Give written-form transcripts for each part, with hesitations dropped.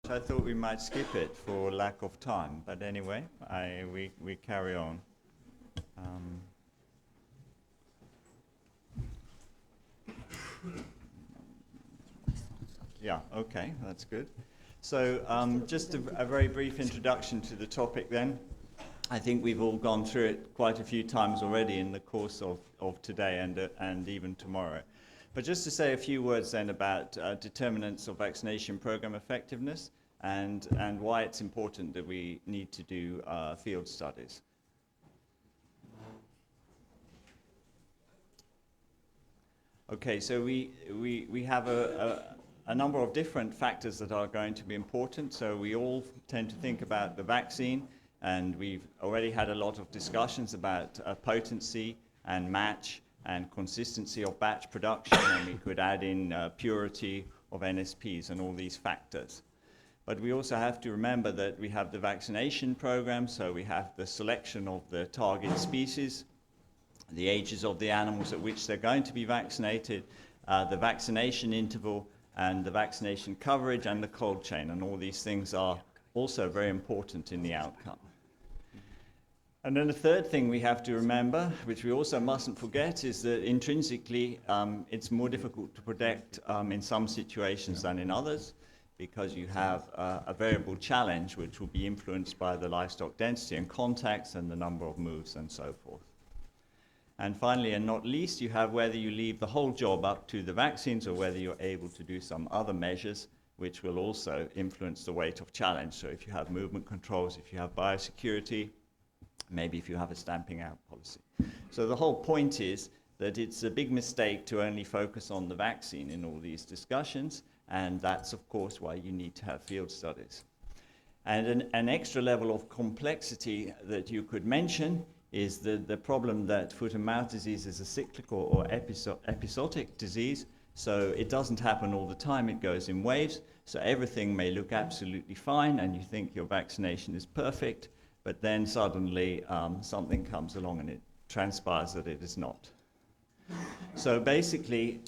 I thought we might skip it for lack of time, but anyway, we carry on. Yeah, okay, that's good. So just a very brief introduction to the topic then. I think we've all gone through it quite a few times already in the course of today and even tomorrow. But just to say a few words then about determinants of vaccination program effectiveness and why it's important that we need to do field studies. Okay, so we have a number of different factors that are going to be important. So we all tend to think about the vaccine, and we've already had a lot of discussions about potency and match and consistency of batch production, and we could add in purity of NSPs and all these factors. But we also have to remember that we have the vaccination program, so we have the selection of the target species, the ages of the animals at which they're going to be vaccinated, the vaccination interval, and the vaccination coverage and the cold chain, and all these things are also very important in the outcome. And then the third thing we have to remember, which we also mustn't forget, is that intrinsically it's more difficult to predict in some situations than in others, because you have a variable challenge which will be influenced by the livestock density and contacts and the number of moves and so forth. And finally, and not least, you have whether you leave the whole job up to the vaccines or whether you're able to do some other measures which will also influence the weight of challenge. So if you have movement controls, if you have biosecurity, maybe if you have a stamping out policy. So the whole point is that it's a big mistake to only focus on the vaccine in all these discussions, and that's of course why you need to have field studies. And an extra level of complexity that you could mention is the problem that foot and mouth disease is a cyclical or episodic disease, so it doesn't happen all the time, it goes in waves, so everything may look absolutely fine and you think your vaccination is perfect, but then suddenly something comes along and it transpires that it is not. So basically,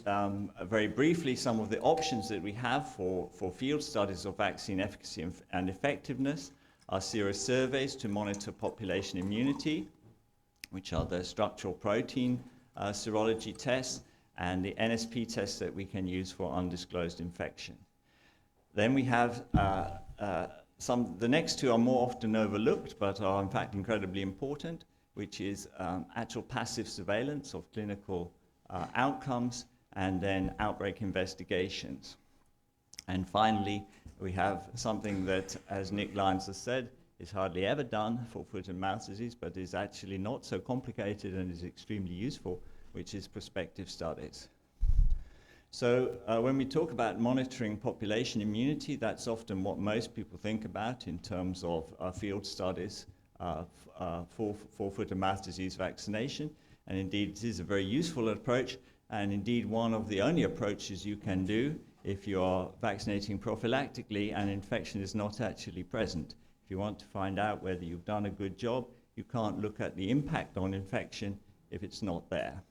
very briefly, some of the options that we have for field studies of vaccine efficacy and effectiveness are serosurveys to monitor population immunity, which are the structural protein serology tests, and the NSP tests that we can use for undisclosed infection. Then we have the next two are more often overlooked, but are in fact incredibly important, which is actual passive surveillance of clinical outcomes, and then outbreak investigations. And finally, we have something that, as Nick Lyons has said, is hardly ever done for foot and mouth disease, but is actually not so complicated and is extremely useful, which is prospective studies. So when we talk about monitoring population immunity, that's often what most people think about in terms of field studies for foot and mouth disease vaccination. And indeed, it is a very useful approach, and indeed one of the only approaches you can do if you are vaccinating prophylactically and infection is not actually present. If you want to find out whether you've done a good job, you can't look at the impact on infection if it's not there.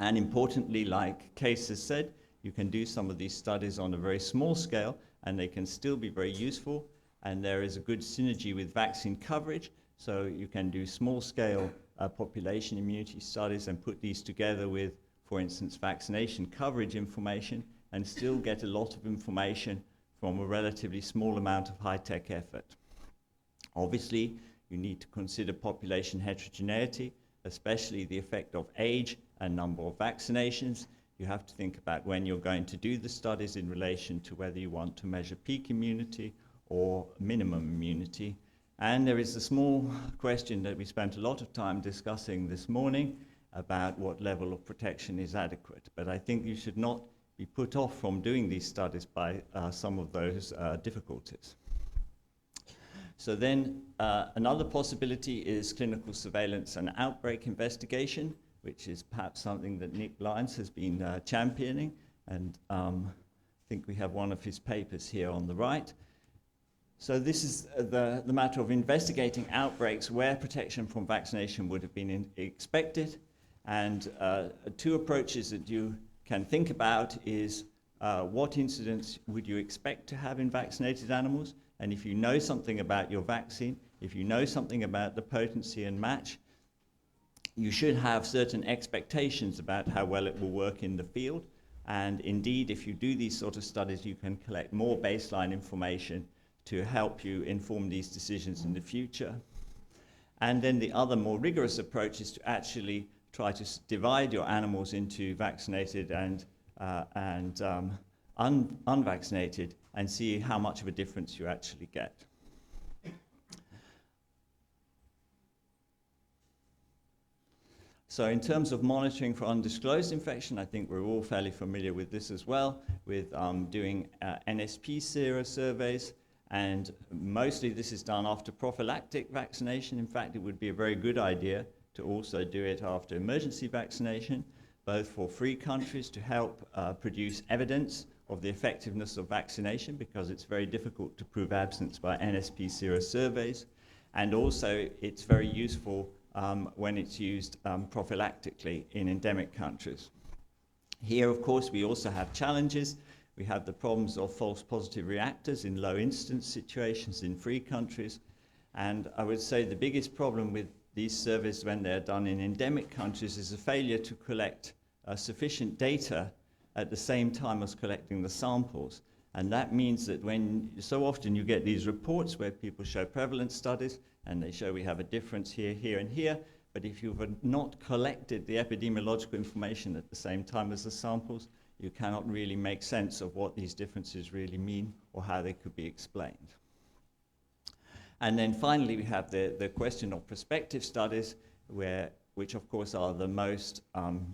And importantly, like Case has said, you can do some of these studies on a very small scale and they can still be very useful, and there is a good synergy with vaccine coverage, so you can do small scale population immunity studies and put these together with, for instance, vaccination coverage information and still get a lot of information from a relatively small amount of high-tech effort. Obviously, you need to consider population heterogeneity, especially the effect of age and number of vaccinations. You have to think about when you're going to do the studies in relation to whether you want to measure peak immunity or minimum immunity. And there is a small question that we spent a lot of time discussing this morning about what level of protection is adequate. But I think you should not be put off from doing these studies by some of those difficulties. So then another possibility is clinical surveillance and outbreak investigation, which is perhaps something that Nick Lyons has been championing, and I think we have one of his papers here on the right. So this is the matter of investigating outbreaks where protection from vaccination would have been expected, and two approaches that you can think about is what incidence would you expect to have in vaccinated animals? And if you know something about your vaccine, if you know something about the potency and match, you should have certain expectations about how well it will work in the field. And indeed, if you do these sort of studies, you can collect more baseline information to help you inform these decisions in the future. And then the other more rigorous approach is to actually try to divide your animals into vaccinated and unvaccinated and see how much of a difference you actually get. So in terms of monitoring for undisclosed infection, I think we're all fairly familiar with this as well, with doing NSP serosurveys, and mostly this is done after prophylactic vaccination. In fact, it would be a very good idea to also do it after emergency vaccination, both for free countries to help produce evidence of the effectiveness of vaccination, because it's very difficult to prove absence by NSP serosurveys, and also it's very useful when it's used prophylactically in endemic countries. Here, of course, we also have challenges. We have the problems of false positive reactors in low incidence situations in free countries. And I would say the biggest problem with these surveys when they're done in endemic countries is a failure to collect sufficient data at the same time as collecting the samples. And that means that when so often you get these reports where people show prevalence studies and they show we have a difference here, here, and here, but if you've not collected the epidemiological information at the same time as the samples, you cannot really make sense of what these differences really mean or how they could be explained. And then finally, we have the question of prospective studies, which of course are the most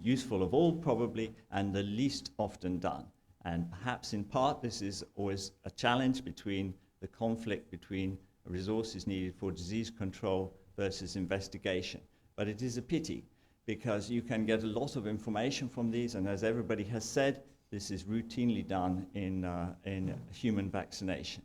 useful of all probably, and the least often done. And perhaps in part, this is always a challenge between the conflict between resources needed for disease control versus investigation. But it is a pity, because you can get a lot of information from these, and as everybody has said, this is routinely done in human vaccination.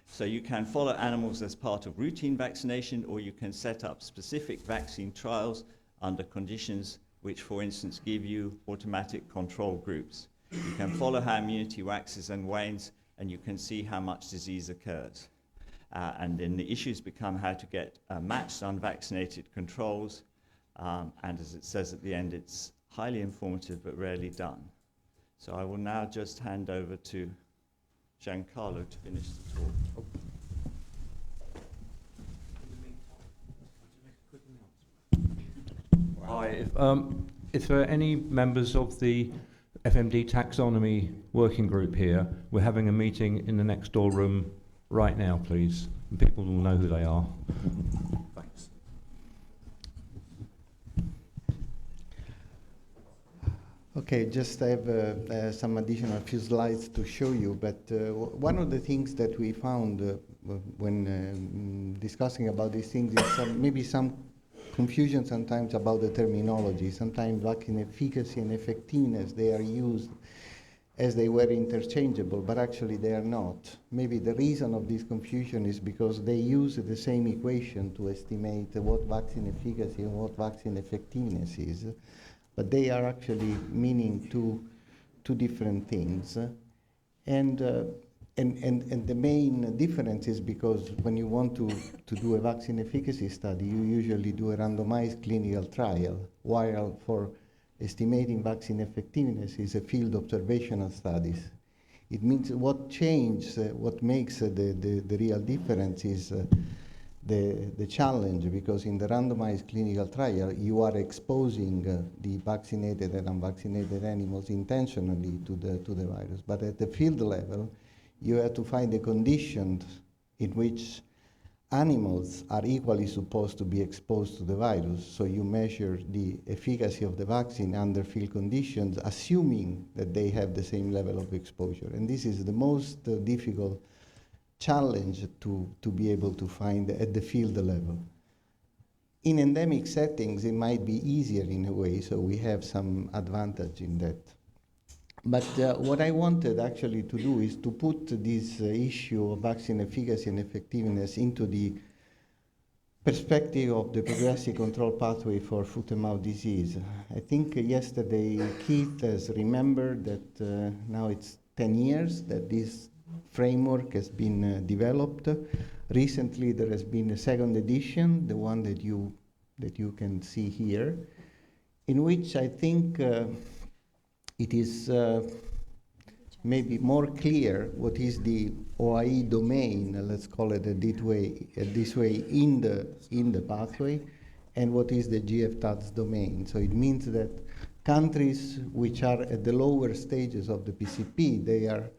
So you can follow animals as part of routine vaccination, or you can set up specific vaccine trials under conditions which, for instance, give you automatic control groups. You can follow how immunity waxes and wanes, and you can see how much disease occurs. And then the issues become how to get matched unvaccinated controls, and as it says at the end, it's highly informative but rarely done. So I will now just hand over to Giancarlo to finish the talk. Hi, if there are any members of the EuFMD taxonomy working group here, we're having a meeting in the next door room right now, please. And people will know who they are. Thanks. Okay, just I have some additional few slides to show you, but one of the things that we found when discussing about these things is maybe some confusion sometimes about the terminology. Sometimes vaccine efficacy and effectiveness, they are used as they were interchangeable, but actually they are not. Maybe the reason of this confusion is because they use the same equation to estimate what vaccine efficacy and what vaccine effectiveness is, but they are actually meaning two different things. And the main difference is because when you want to do a vaccine efficacy study, you usually do a randomized clinical trial, while for estimating vaccine effectiveness is a field observational studies. It means what changes, what makes the real difference is the challenge, because in the randomized clinical trial, you are exposing the vaccinated and unvaccinated animals intentionally to the virus. But at the field level, you have to find the conditions in which animals are equally supposed to be exposed to the virus. So you measure the efficacy of the vaccine under field conditions, assuming that they have the same level of exposure. And this is the most difficult challenge to be able to find at the field level. In endemic settings, it might be easier in a way, so we have some advantage in that. But what I wanted actually to do is to put this issue of vaccine efficacy and effectiveness into the perspective of the progressive control pathway for foot and mouth disease. I think yesterday Keith has remembered that now it's 10 years that this framework has been developed. Recently, there has been a second edition, the one that you can see here, in which I think it is maybe more clear what is the OIE domain, let's call it this way in the pathway, and what is the GFTATS domain. So it means that countries which are at the lower stages of the PCP, they are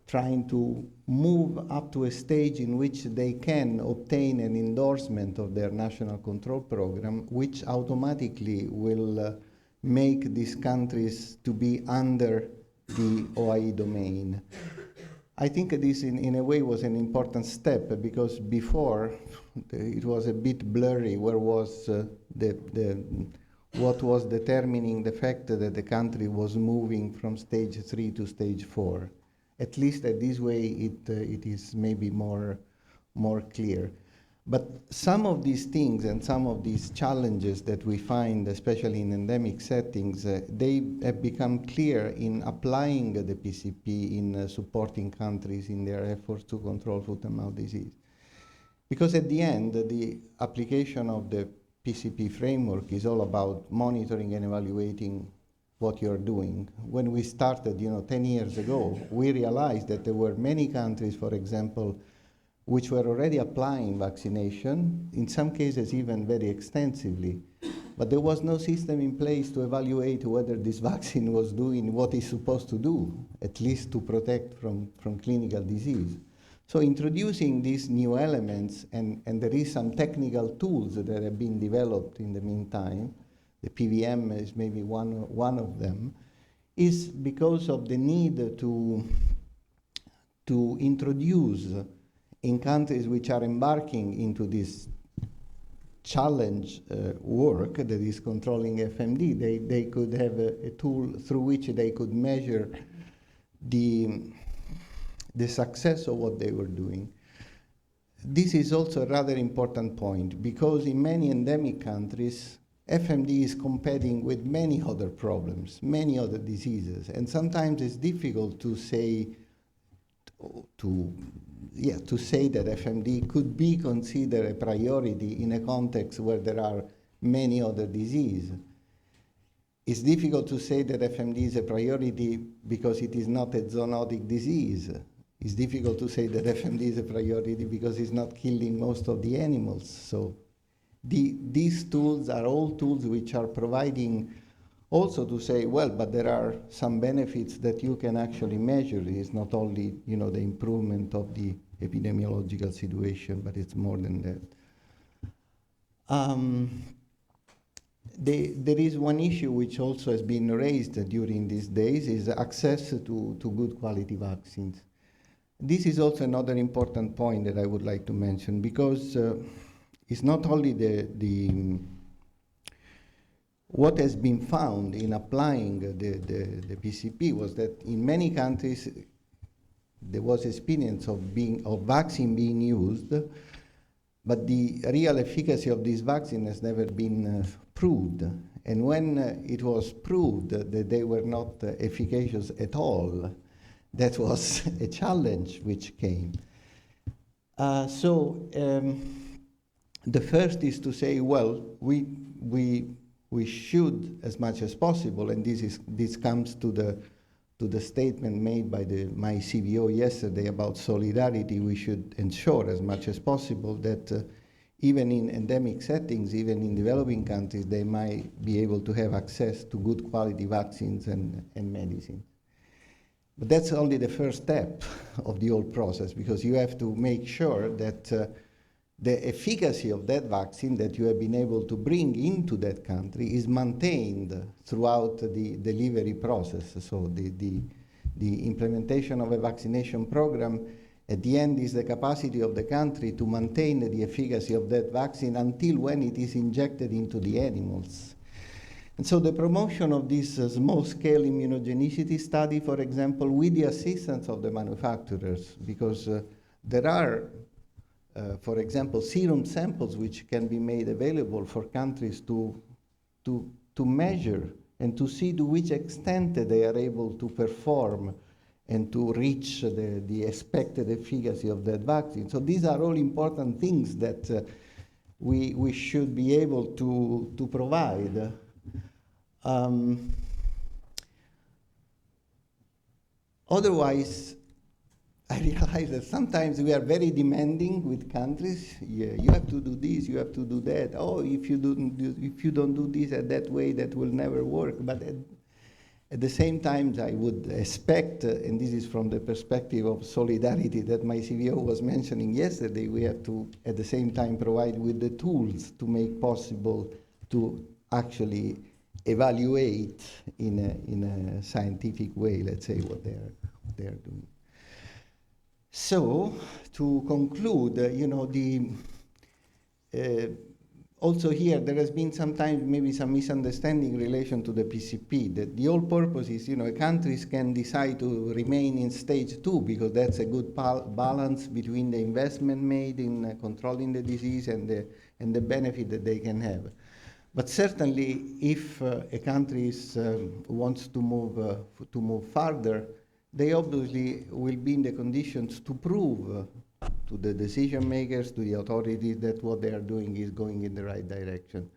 trying to move up to a stage in which they can obtain an endorsement of their national control program, which automatically will make these countries to be under the OIE domain. I think this in a way was an important step, because before it was a bit blurry where was what was determining the fact that the country was moving from stage 3 to stage 4. At least this way it is maybe more clear. But some of these things and some of these challenges that we find, especially in endemic settings, they have become clear in applying the PCP in supporting countries in their efforts to control foot and mouth disease. Because at the end, the application of the PCP framework is all about monitoring and evaluating what you're doing. When we started, 10 years ago, we realized that there were many countries, for example, which were already applying vaccination, in some cases even very extensively. But there was no system in place to evaluate whether this vaccine was doing what it's supposed to do, at least to protect from clinical disease. So introducing these new elements, and there is some technical tools that have been developed in the meantime, the PVM is maybe one of them, is because of the need to introduce in countries which are embarking into this challenge work that is controlling EuFMD, they could have a tool through which they could measure the success of what they were doing. This is also a rather important point, because in many endemic countries, EuFMD is competing with many other problems, many other diseases, and sometimes it's difficult to say that EuFMD could be considered a priority in a context where there are many other diseases. It's difficult to say that EuFMD is a priority because it is not a zoonotic disease. It's difficult to say that EuFMD is a priority because it's not killing most of the animals. So these tools are all tools which are providing also to say, well, but there are some benefits that you can actually measure. It's not only, the improvement of the epidemiological situation, but it's more than that. There is one issue which also has been raised during these days, is access to good quality vaccines. This is also another important point that I would like to mention, because it's not only what has been found in applying the PCP was that in many countries there was experience of vaccine being used, but the real efficacy of this vaccine has never been proved. And when it was proved that they were not efficacious at all, that was a challenge which came. The first is to say, well, we should, as much as possible, and this comes to the statement made by my CBO yesterday about solidarity. We should ensure as much as possible that even in endemic settings, even in developing countries, they might be able to have access to good quality vaccines and medicine. But that's only the first step of the whole process, because you have to make sure that the efficacy of that vaccine that you have been able to bring into that country is maintained throughout the delivery process. So the implementation of a vaccination program at the end is the capacity of the country to maintain the efficacy of that vaccine until when it is injected into the animals. And so the promotion of this small-scale immunogenicity study, for example, with the assistance of the manufacturers, because there are for example, serum samples which can be made available for countries to measure and to see to which extent they are able to perform and to reach the expected efficacy of that vaccine. So these are all important things that we should be able to provide. Otherwise, I realize that sometimes we are very demanding with countries. Yeah, you have to do this, you have to do that. Oh, if you don't do this that way, that will never work. But at the same time, I would expect, and this is from the perspective of solidarity that my CVO was mentioning yesterday, we have to, at the same time, provide with the tools to make possible to actually evaluate in a scientific way, let's say, what they're doing. So, to conclude, also here, there has been sometimes maybe some misunderstanding in relation to the PCP, that the whole purpose is, countries can decide to remain in stage 2 because that's a good balance between the investment made in controlling the disease and the benefit that they can have. But certainly, if a country wants to move further, they obviously will be in the conditions to prove to the decision makers, to the authorities, that what they are doing is going in the right direction.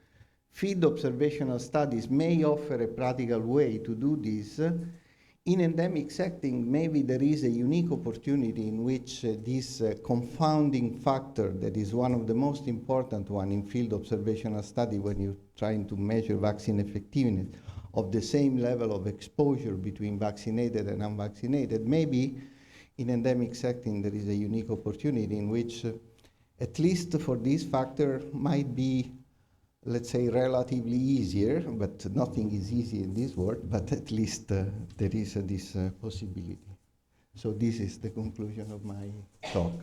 Field observational studies may offer a practical way to do this. In endemic setting, maybe there is a unique opportunity in which this confounding factor that is one of the most important one in field observational study when you're trying to measure vaccine effectiveness of the same level of exposure between vaccinated and unvaccinated. Maybe in endemic setting there is a unique opportunity in which at least for this factor might be, let's say, relatively easier, but nothing is easy in this world, but at least there is this possibility. So this is the conclusion of my talk.